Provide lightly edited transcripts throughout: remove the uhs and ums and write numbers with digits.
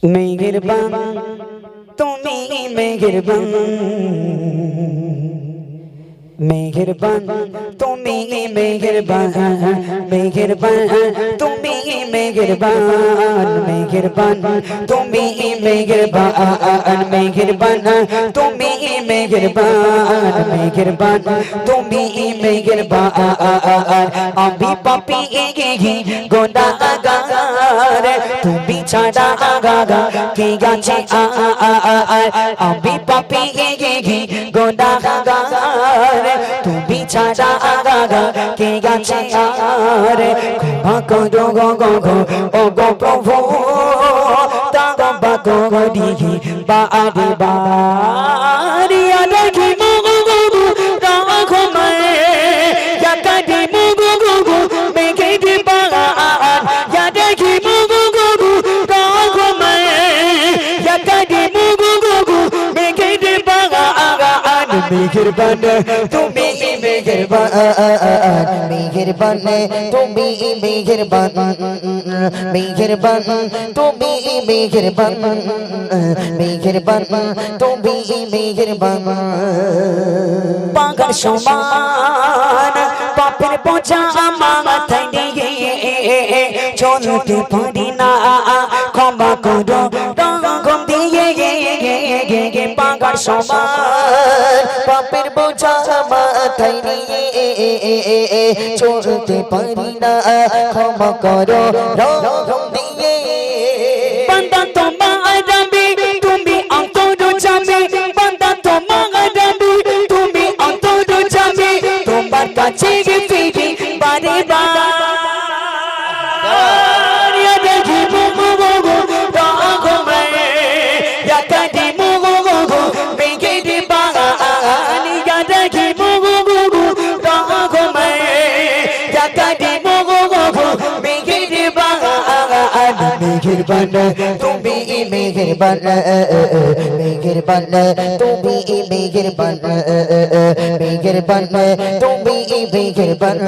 मेहरबान तुम्ही मेहरबान मेहरबान तुम्ही मेहरबान मेहरबान तुम्ही मेहरबान मेहरबान तुम्ही मेहरबान मेहरबान तुम्ही मेहरबान मेहरबान तुम्ही मेहरबान अभी पापी गुनाहगार তুমি ছাড়া আগা কে গেছে আমি পাপী গুনাহগার তুমি ছাড়া আগা কে গেছে ক্ষমা করো গো ও গো প্রভু তাওবা করি বারে বারে দেখি মুগু রাখো মায়ে ইয়া কাদি মুগু মেঘে দিবান ইয়া দেখি मेहरबान तुम्ही मेहरबान मेहरबान तुम्ही मेहरबान मेहरबान तुम्ही मेहरबान मेहरबान तुम्ही मेहरबान पागल समान पापेर बोझा माথায় নিয়ে চলতে পারি না ক্ষমা করো রঙম দিয়ে পাগল সমান পাপের বোঝা মাথায় নিয়ে চলতে পারি না ক্ষমা করো রঙম দিয়ে বান্দা তোমার রবে তুমি অন্তর যাবে বান্দা তোমার রবে তুমি অন্তর যাবে তোমার কাছে ফিরে বারে বারে मेहरबान तुम्ही मेहरबान मेहरबान तुम्ही मेहरबान मेहरबान तुम्ही मेहरबान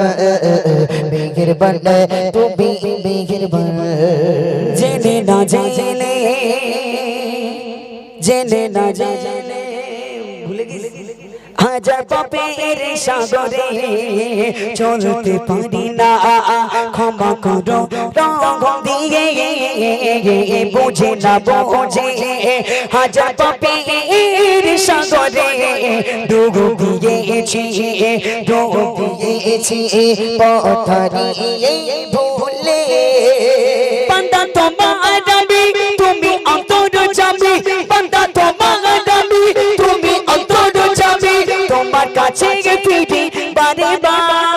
मेहरबान तुम्ही मेहरबान जेने ना जेने भूले गए হাজার পাপের সাগরে চলতে পারি না ক্ষমা করো রঙম দিয়ে বুঝে না বোঝে হাজার পাপের সাগরে ডুব দিয়েছি পথারিয়ে ভুলে বান্দা তোমার রবে তুমি অন্তর যাবে বান্দা তোমার রবে তুমি অন্তর যাবে তোমার কাছে ফিরে বারে বারে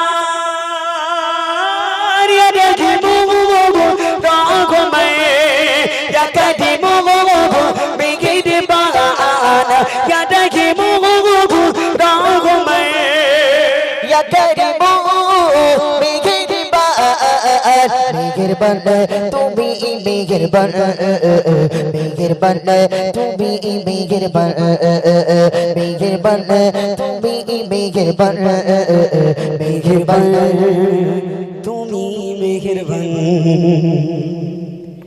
দেখি মুগু রাগমে ইয়াকাদি মুগু মেঘের বান ইয়া দেখি মুগু রাগমে ইয়াকাদি মুগু মেঘের বান মেহরবান তুমি মেহরবান मेहरबान तुम्ही मेहरबान मेहरबान तुम्ही मेहरबान मेहरबान तुम्ही मेहरबान